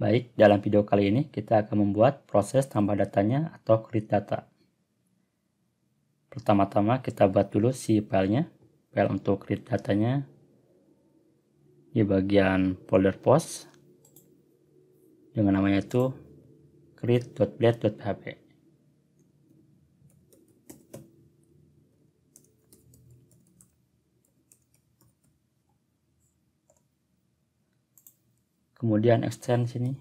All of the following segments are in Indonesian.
Baik, dalam video kali ini kita akan membuat proses tambah datanya atau create data. Pertama-tama kita buat dulu si filenya. File untuk create datanya di bagian folder post dengan namanya itu create.blade.php. Kemudian extend sini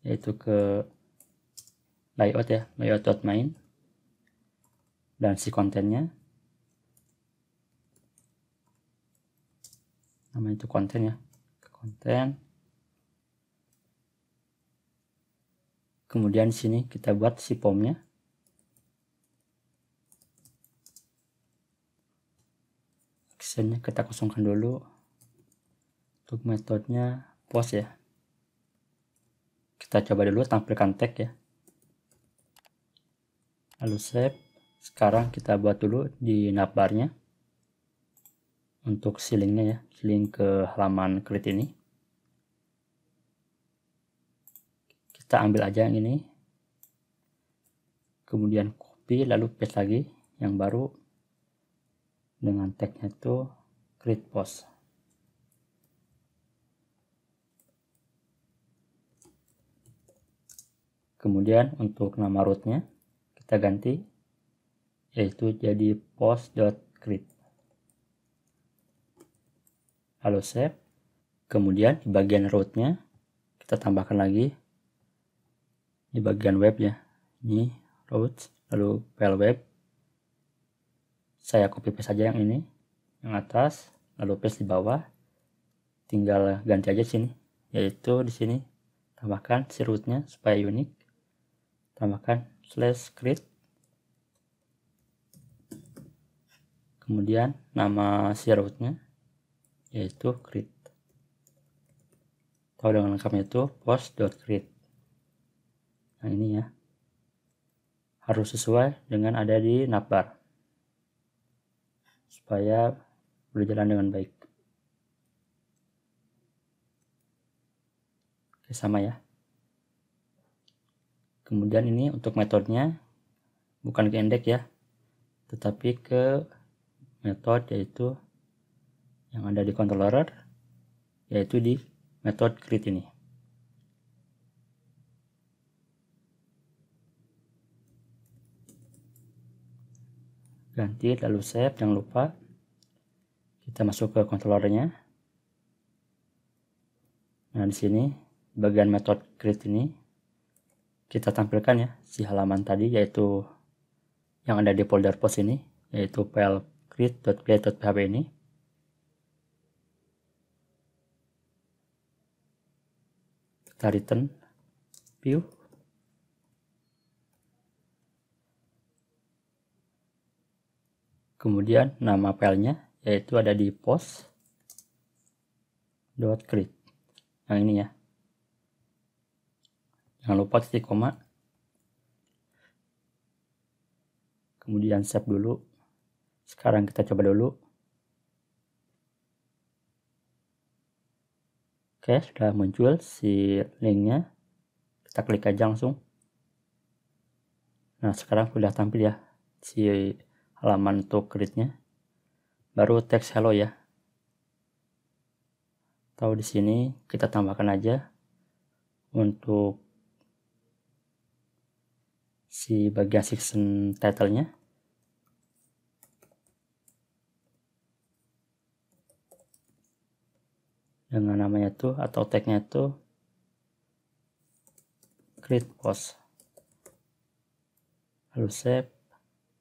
yaitu ke layout ya, layout.main, dan si kontennya namanya itu konten ya, ke konten. Kemudian di sini kita buat si formnya. Actionnya kita kosongkan dulu. Untuk metodenya post ya, kita coba dulu tampilkan tag ya, lalu save. Sekarang kita buat dulu di navbarnya untuk si linknya ya, link ke halaman create ini. Kita ambil aja yang ini, kemudian copy lalu paste lagi yang baru dengan tagnya itu create post. Kemudian untuk nama rootnya kita ganti yaitu jadi post.create, lalu save. Kemudian di bagian rootnya kita tambahkan lagi di bagian web ya, ini root lalu file web. Saya copy paste saja yang ini yang atas lalu paste di bawah, tinggal ganti aja sini yaitu di sini tambahkan si rootnya supaya unik, tambahkan /create, kemudian nama si rootnya yaitu create, atau dengan lengkapnya itu post.create. Nah ini ya, harus sesuai dengan ada di navbar supaya berjalan dengan baik. Oke, sama ya. Kemudian ini untuk metodenya bukan ke index ya, tetapi ke metode yaitu yang ada di controller, yaitu di metode create ini. Ganti lalu save, jangan lupa. Kita masuk ke controllernya. Nah di sini bagian metode create ini kita tampilkan ya si halaman tadi yaitu yang ada di folder post ini, yaitu file create.blade.php ini. Kita return view. Kemudian nama filenya yaitu ada di post.create yang ini ya. Jangan lupa titik koma. Kemudian save dulu. Sekarang kita coba dulu. Oke, sudah muncul si linknya. Kita klik aja langsung. Nah sekarang sudah tampil ya si halaman untuk create-nya. Baru teks hello ya. Atau di sini kita tambahkan aja untuk si bagian section title-nya. Dengan namanya itu atau tag-nya itu create post. Lalu save.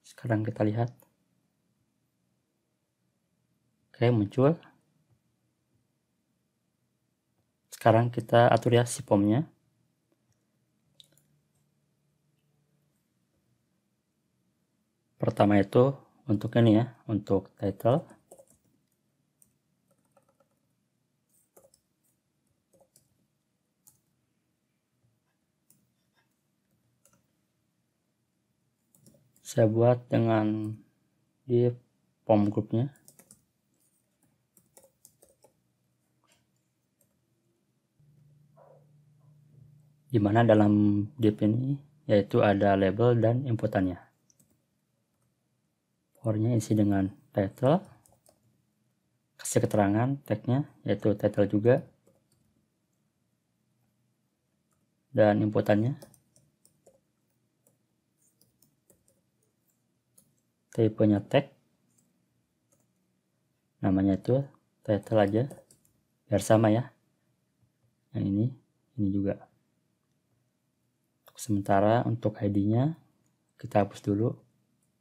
Sekarang kita lihat. Oke, muncul. Sekarang kita atur ya si formnya. Pertama itu untuk ini ya, untuk title. Saya buat dengan di form groupnya. dimana dalam div ini yaitu ada label dan inputannya. For-nya isi dengan title, kasih keterangan tagnya yaitu title juga, dan inputannya tipenya tag, namanya itu title aja biar sama ya. Yang ini juga. Sementara untuk ID-nya kita hapus dulu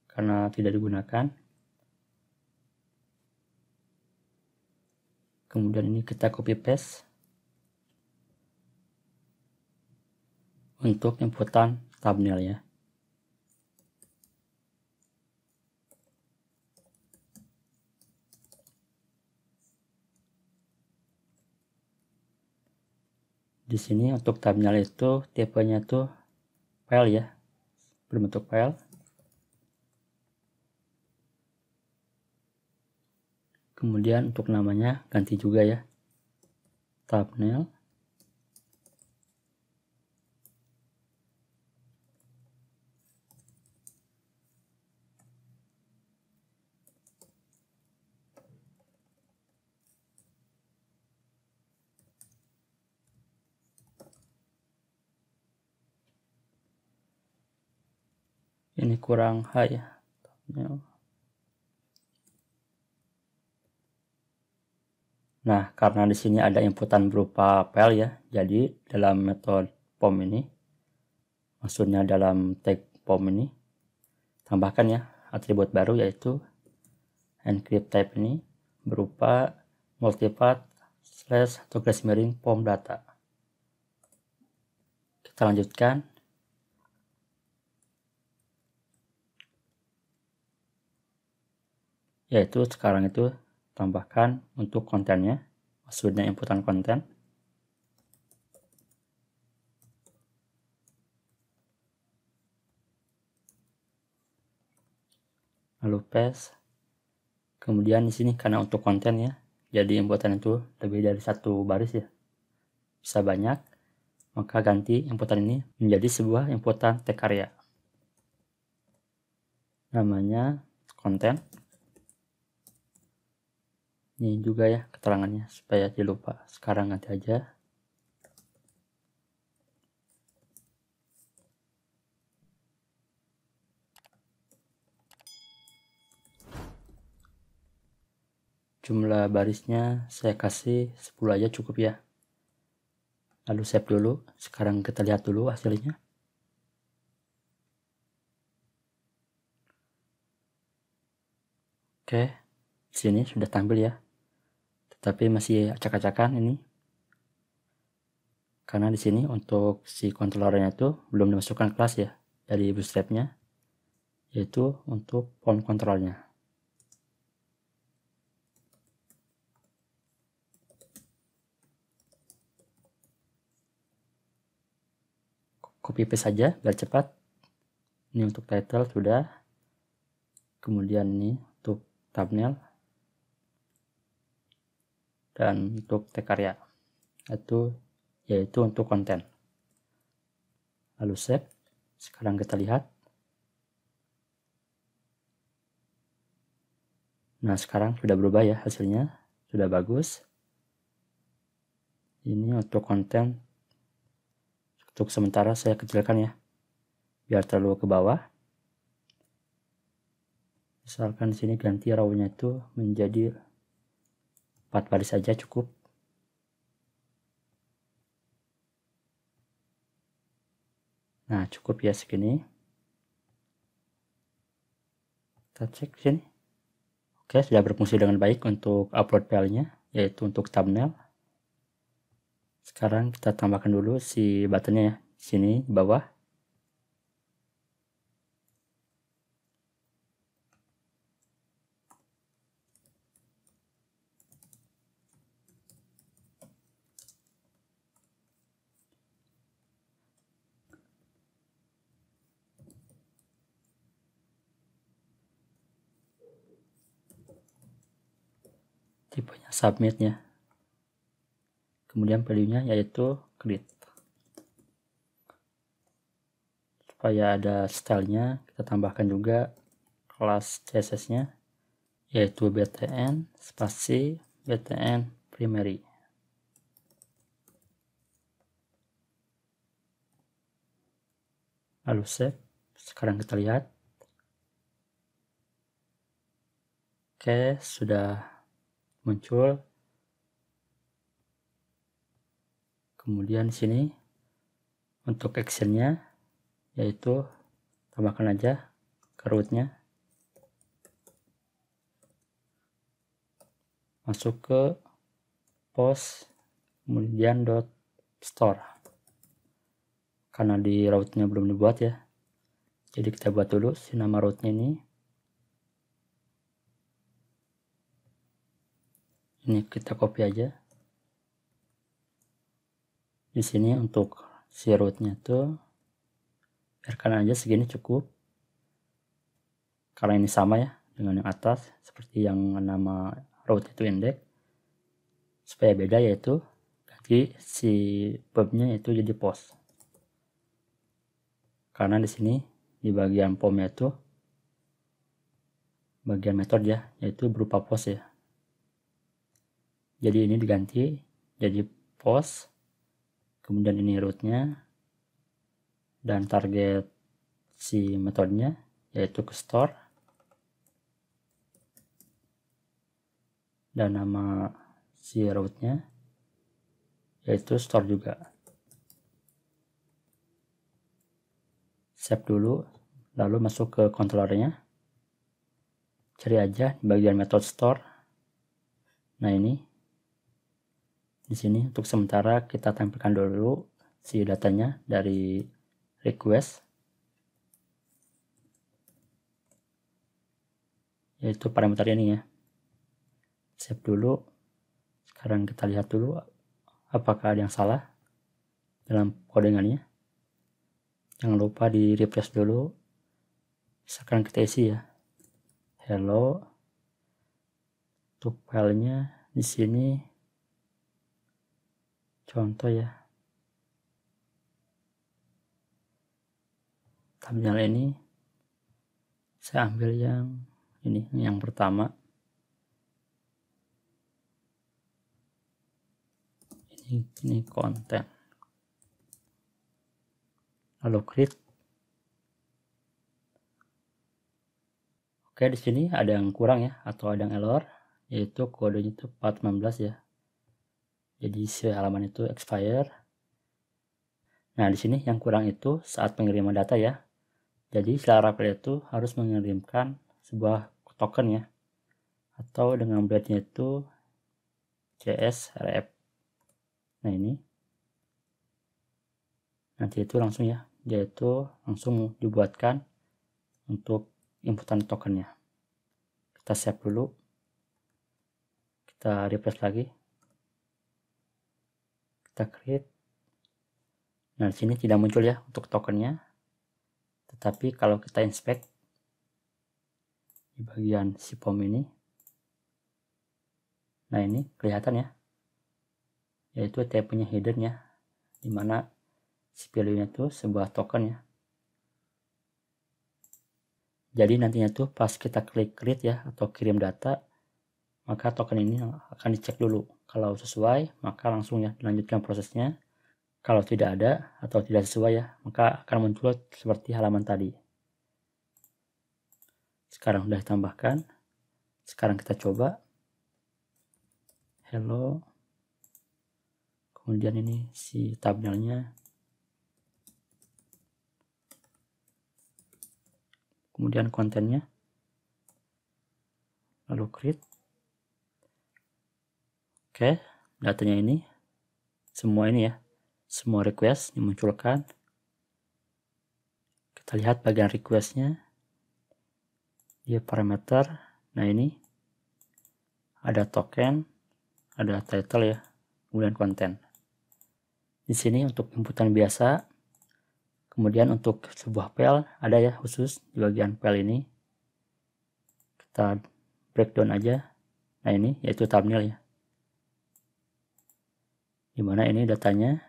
karena tidak digunakan. Kemudian ini kita copy paste untuk inputan thumbnail ya. Di sini untuk thumbnail itu tipenya tuh file ya, berbentuk file. Kemudian untuk namanya ganti juga ya, thumbnail. Ini kurang high ya, thumbnail. Nah, karena di sini ada inputan berupa file ya, jadi dalam metode form ini, maksudnya dalam tag form ini, tambahkan ya atribut baru yaitu encrypt type ini berupa multipath slash atau garis miring form data. Kita lanjutkan. Yaitu sekarang itu tambahkan untuk kontennya, maksudnya inputan konten. Lalu paste. Kemudian di sini karena untuk konten ya, jadi inputan itu lebih dari satu baris ya, bisa banyak, maka ganti inputan ini menjadi sebuah inputan tag karya. Namanya konten. Ini juga ya keterangannya supaya tidak lupa. Sekarang ganti aja. Jumlah barisnya saya kasih 10 aja cukup ya. Lalu save dulu. Sekarang kita lihat dulu hasilnya. Oke, di sini sudah tampil ya. Tetapi masih acak-acakan ini. Karena di sini untuk si controllernya itu belum dimasukkan kelas ya dari bootstrapnya, yaitu untuk font controlnya. Copy paste saja biar cepat. Ini untuk title sudah. Kemudian ini untuk thumbnail. Dan untuk tag karya. Yaitu untuk konten. Lalu save. Sekarang kita lihat. Nah, sekarang sudah berubah ya hasilnya. Sudah bagus. Ini untuk konten. Untuk sementara saya kecilkan ya, biar terlalu ke bawah. Misalkan di sini ganti row-nya itu menjadi 4 baris saja cukup. Nah, cukup ya segini. Kita cek sini. Oke, sudah berfungsi dengan baik untuk upload filenya, yaitu untuk thumbnail. Sekarang kita tambahkan dulu si buttonnya ya, di sini di bawah. Tipenya submit ya. Kemudian value-nya yaitu create. supaya ada stylenya, kita tambahkan juga kelas CSS nya, yaitu btn spasi btn primary. Lalu save. Sekarang kita lihat. Oke, sudah muncul. Kemudian di sini untuk actionnya, yaitu tambahkan aja ke rootnya, masuk ke post, kemudian .store. Karena di rootnya belum dibuat ya, jadi kita buat dulu si nama rootnya ini. Ini kita copy aja. Di sini untuk si rootnya tuh biarkan aja segini cukup, karena ini sama ya dengan yang atas, seperti yang nama root itu index. Supaya beda, yaitu ganti si pubnya itu jadi post. Karena di sini di bagian pomnya itu bagian metode ya, yaitu berupa post ya. Jadi ini diganti jadi post, kemudian ini rootnya, dan target si metodenya yaitu ke store, dan nama si rootnya yaitu store juga. Save dulu, lalu masuk ke controllernya, cari aja di bagian method store. Nah ini di sini untuk sementara kita tampilkan dulu si datanya dari request, yaitu parameter ini ya. Save dulu. Sekarang kita lihat dulu apakah ada yang salah dalam codingannya. Jangan lupa di refresh dulu. Sekarang kita isi ya, hello. Untuk filenya di sini contoh ya, thumbnail ini saya ambil yang ini, yang pertama. Ini konten. Lalu create. Oke, di sini ada yang kurang ya, atau ada yang error, yaitu kodenya itu 416 ya. Jadi si halaman itu expire. Nah, di sini yang kurang itu saat pengiriman data ya. Jadi si Laravel itu harus mengirimkan sebuah token ya, atau dengan brandnya itu CSRF. Nah ini nanti itu langsung ya, yaitu langsung dibuatkan untuk inputan tokennya. Kita save dulu, kita refresh lagi, kita create. Nah di sini tidak muncul ya untuk tokennya, tetapi kalau kita inspect di bagian si form ini, nah ini kelihatan ya, yaitu type-nya hidden ya, dimana si value-nya itu sebuah token ya. Jadi nantinya tuh pas kita klik create ya, atau kirim data, maka token ini akan dicek dulu. Kalau sesuai, maka langsung ya dilanjutkan prosesnya. Kalau tidak ada atau tidak sesuai ya, maka akan muncul seperti halaman tadi. Sekarang sudah ditambahkan. Sekarang kita coba. Hello. Kemudian ini si thumbnailnya. Kemudian kontennya. Lalu create. Oke, datanya ini. Semua ini ya. Semua request dimunculkan. Kita lihat bagian requestnya. Dia parameter. Nah ini. Ada token. Ada title ya. Kemudian konten. Di sini untuk inputan biasa. Kemudian untuk sebuah file ada ya khusus di bagian file ini. Kita breakdown aja. Nah ini yaitu thumbnail ya. Dimana ini datanya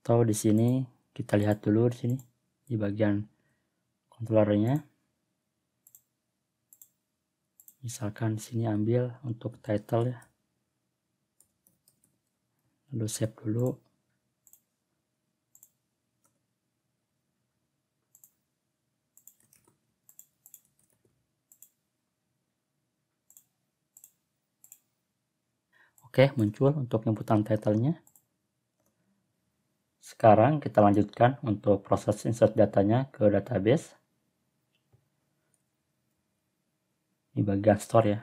Atau di sini kita lihat dulu di sini di bagian controllernya. Misalkan di sini ambil untuk title ya. Lalu save dulu. Oke, muncul untuk inputan title-nya. Sekarang kita lanjutkan untuk proses insert datanya ke database. Di bagian store ya.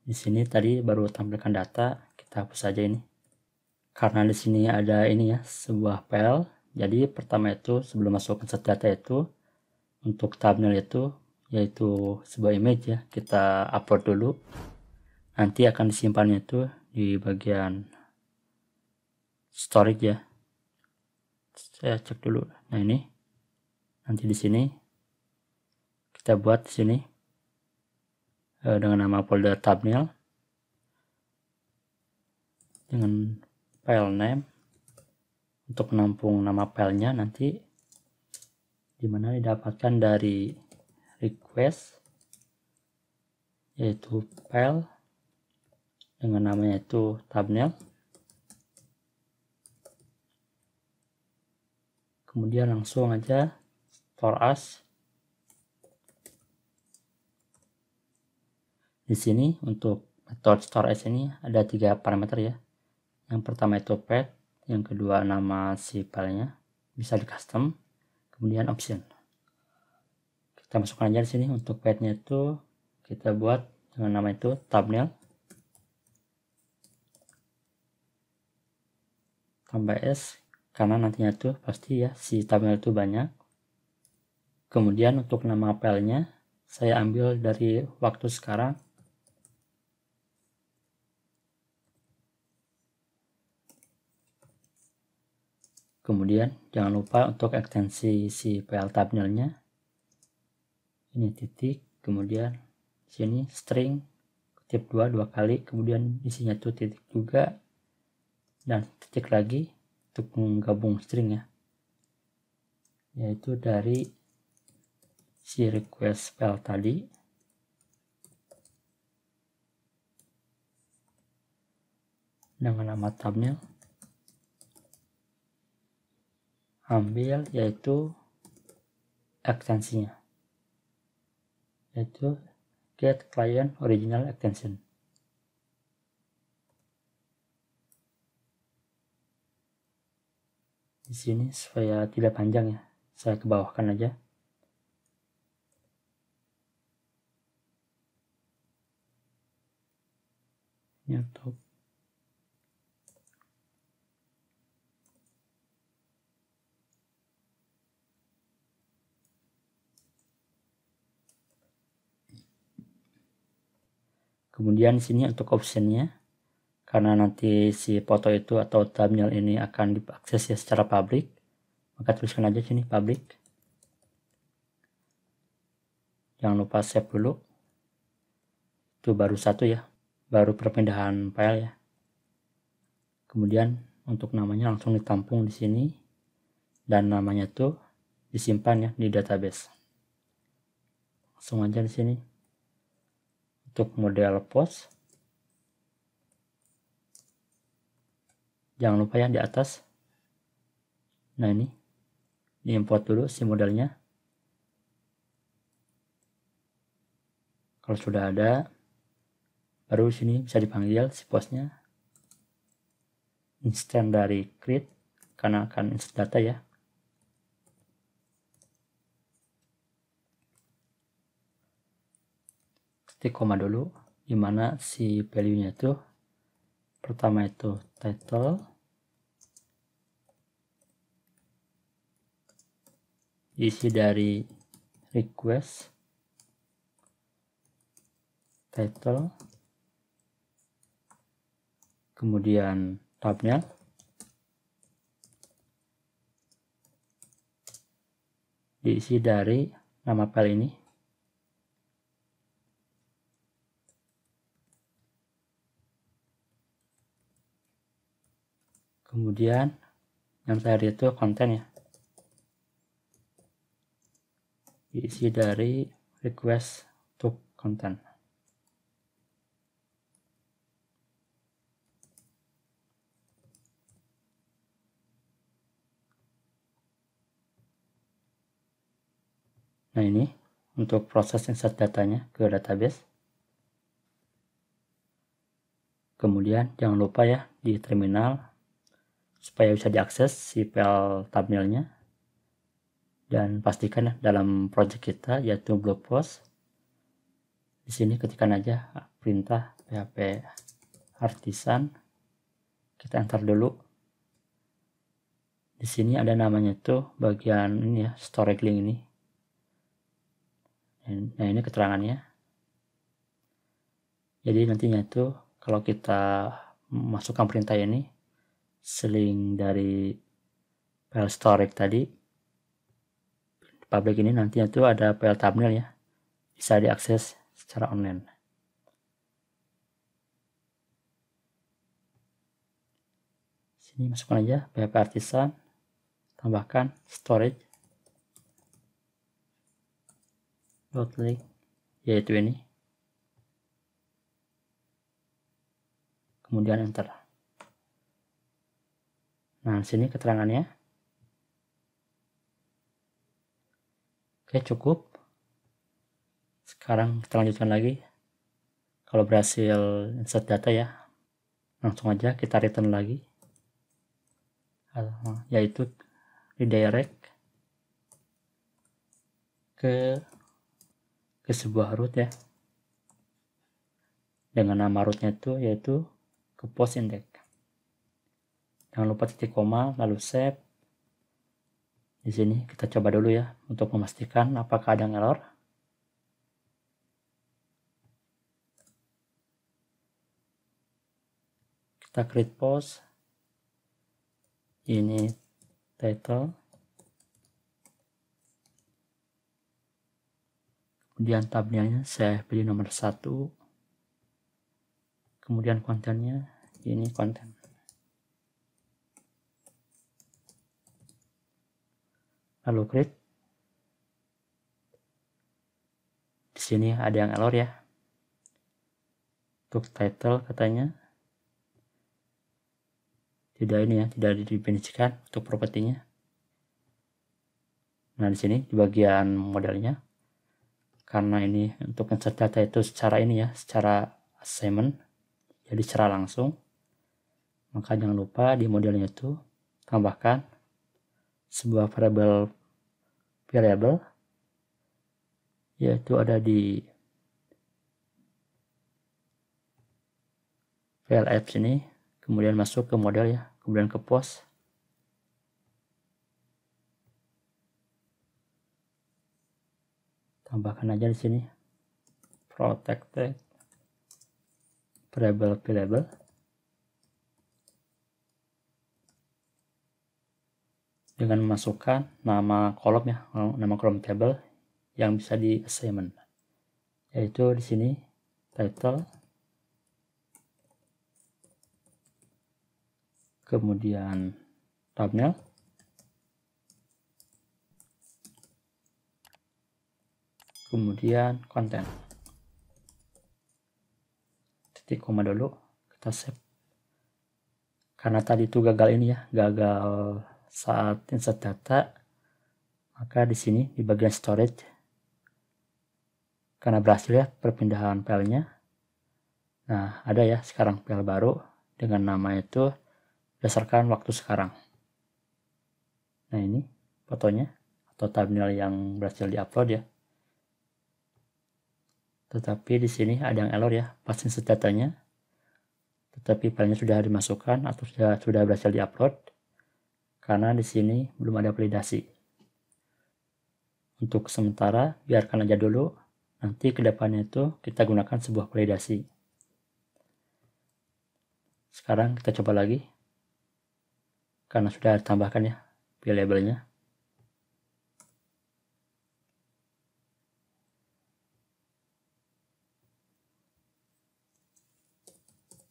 Di sini tadi baru tampilkan data, kita hapus saja ini. Karena di sini ada ini ya, sebuah file. Jadi pertama itu sebelum masuk insert data itu untuk thumbnail itu yaitu sebuah image ya, kita upload dulu. Nanti akan disimpannya itu di bagian storage ya. Saya cek dulu. Nah, ini nanti di sini kita buat di sini dengan nama folder thumbnail dengan file name untuk menampung nama filenya nanti dimana didapatkan dari request, yaitu file dengan namanya itu thumbnail. Kemudian langsung aja store as. Di sini untuk metode store as ini ada 3 parameter ya. Yang pertama itu path, yang kedua nama si filenya, bisa di custom, kemudian option. Kita masukkan aja di sini untuk path-nya itu kita buat dengan nama itu thumbnail tambah s, karena nantinya tuh pasti ya si thumbnail itu banyak. Kemudian untuk nama filenya saya ambil dari waktu sekarang. Kemudian jangan lupa untuk ekstensi si file thumbnailnya. Ini titik, kemudian sini string kutip 2 kali, kemudian isinya tuh titik juga dan titik lagi untuk menggabung string ya, yaitu dari si request file tadi. Dengan nama thumbnail ambil yaitu ekstensinya, yaitu get client original extension. Di sini supaya tidak panjang ya, saya kebawahkan aja. Ini untuk kemudian di sini untuk optionnya, karena nanti si foto itu atau thumbnail ini akan diakses ya secara publik, maka tuliskan aja sini public. Jangan lupa save dulu. Itu baru satu ya, baru perpindahan file ya. Kemudian untuk namanya langsung ditampung di sini dan namanya tuh disimpan ya di database. Langsung aja di sini. Untuk model post, jangan lupa ya di atas. Nah, ini diimport dulu si modelnya. Kalau sudah ada, baru sini bisa dipanggil si postnya. Instant dari create, karena akan insert data ya. Ketik koma dulu, dimana si value-nya itu pertama itu title, isi dari request, title, kemudian thumbnail, diisi dari nama file ini, kemudian yang terakhir itu konten ya, diisi dari request to content. Nah, ini untuk proses insert datanya ke database. Kemudian jangan lupa ya di terminal supaya bisa diakses si file thumbnailnya, dan pastikan ya, dalam project kita yaitu blog post, di sini ketikkan aja perintah php artisan, kita enter dulu. Di sini ada namanya tuh bagian ini ya, storage link ini. Nah, ini keterangannya. Jadi nantinya itu kalau kita masukkan perintah ini, link dari file storage tadi, public ini nantinya itu ada file thumbnail ya, bisa diakses secara online. Sini masukkan aja php artisan, tambahkan storage link, yaitu ini, kemudian enter. Nah, sini keterangannya. Oke, cukup. Sekarang kita lanjutkan lagi. Kalau berhasil insert data ya, langsung aja kita return lagi, yaitu redirect ke sebuah root ya, dengan nama rootnya itu yaitu ke post index. Jangan lupa titik koma lalu save. Di sini kita coba dulu ya untuk memastikan apakah ada error. Kita create post, ini title, kemudian thumbnailnya saya pilih nomor 1, kemudian kontennya ini konten. Lalu create. Di sini ada yang error ya. Untuk title katanya tidak ini ya, tidak didefinisikan untuk propertinya. Nah, di sini di bagian modelnya, karena ini untuk insert data itu secara ini ya, secara assignment, jadi secara langsung, maka jangan lupa di modelnya itu tambahkan sebuah variable yaitu ada di file apps ini, kemudian masuk ke model ya, kemudian ke post, tambahkan aja di sini protected variable dengan memasukkan nama kolom ya, nama kolom table yang bisa di assignment, yaitu di sini title, kemudian thumbnail, kemudian konten. Titik koma dulu, kita save. Karena tadi itu gagal ini ya, gagal saat insert data, maka di sini di bagian storage, karena berhasil ya perpindahan filenya. Nah, ada ya sekarang file baru dengan nama itu berdasarkan waktu sekarang. Nah, ini fotonya atau thumbnail yang berhasil diupload ya. Tetapi di sini ada yang error ya, pas insert datanya, tetapi filenya sudah dimasukkan atau sudah berhasil diupload, karena di sini belum ada validasi. Untuk sementara biarkan aja dulu, nanti kedepannya itu kita gunakan sebuah validasi. Sekarang kita coba lagi, karena sudah ditambahkan ya variable-nya.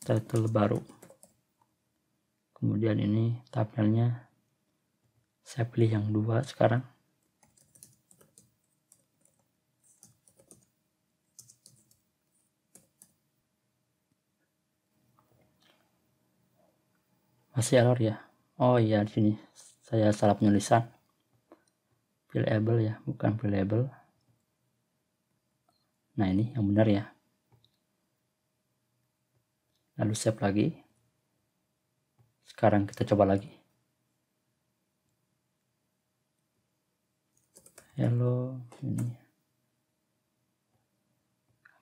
Title baru, kemudian ini thumbnailnya Saya pilih yang 2 sekarang. Masih error ya. Oh iya, di sini saya salah penulisan. Pillable ya, bukan pillable. Nah, ini yang benar ya. Lalu save lagi. Sekarang kita coba lagi. Hello, ini.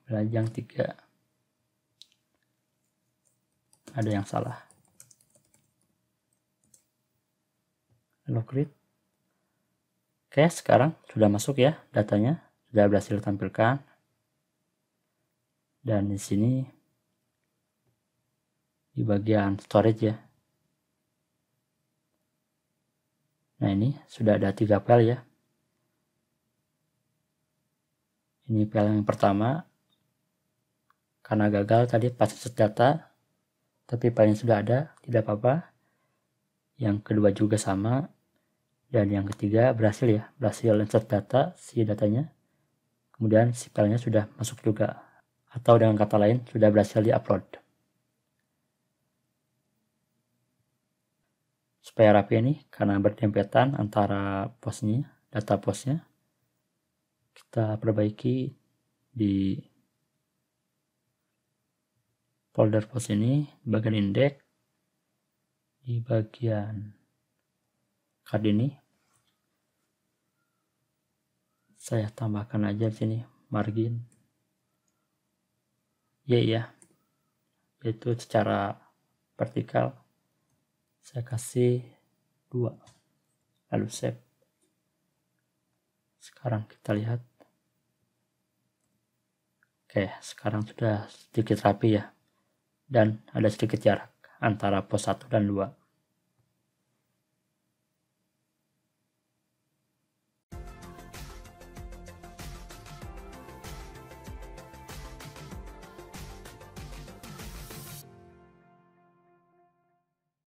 Ambil aja yang 3. Ada yang salah. Hello create. Oke, sekarang sudah masuk ya datanya, sudah berhasil tampilkan. Dan di sini di bagian storage ya. Nah, ini sudah ada 3 file ya. Ini file yang pertama, karena gagal tadi pas insert data, tapi filenya sudah ada, tidak apa-apa. Yang kedua juga sama, dan yang ketiga berhasil ya, berhasil insert data si datanya. Kemudian si filenya sudah masuk juga, atau dengan kata lain sudah berhasil di-upload. Supaya rapi ini, karena berdempetan antara postnya, data postnya, kita perbaiki di folder post ini, di bagian index, di bagian card ini, saya tambahkan aja di sini margin Y ya, yaitu secara vertikal saya kasih 2, lalu save. Sekarang kita lihat. Oke, sekarang sudah sedikit rapi ya, dan ada sedikit jarak antara pos 1 dan 2.